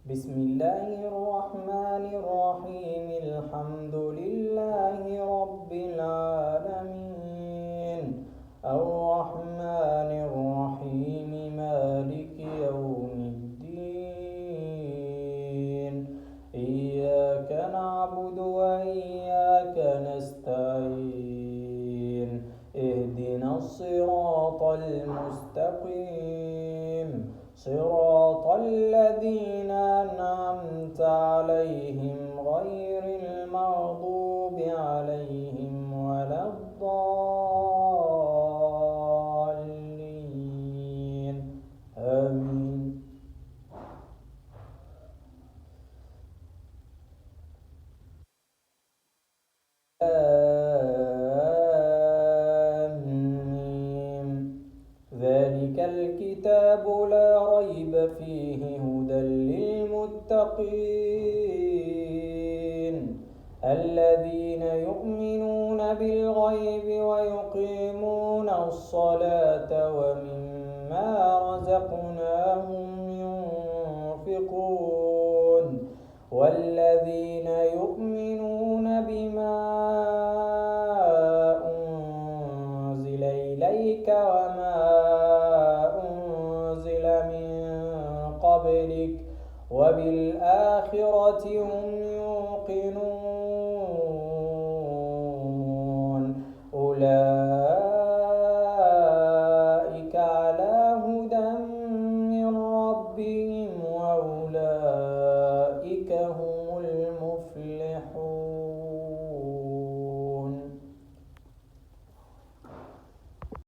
بسم الله الرحمن الرحيم. الحمد لله رب العالمين، الرحمن الرحيم، مالك يوم الدين. إياك نعبد وإياك نستعين. اهدنا الصراط المستقيم، صراط الذين أنعمت عليهم غير المغضوب عليهم ولا الضالين. آمين. آمين. ذلك الكتاب لا ريب فيه هدى للمتقين، الذين يؤمنون بالغيب ويقيمون الصلاة ومما رزقناهم ينفقون، والذين يؤمنون بما أنزل إليك وما أنزل من قبلك وبالآخرة هم يوقنون.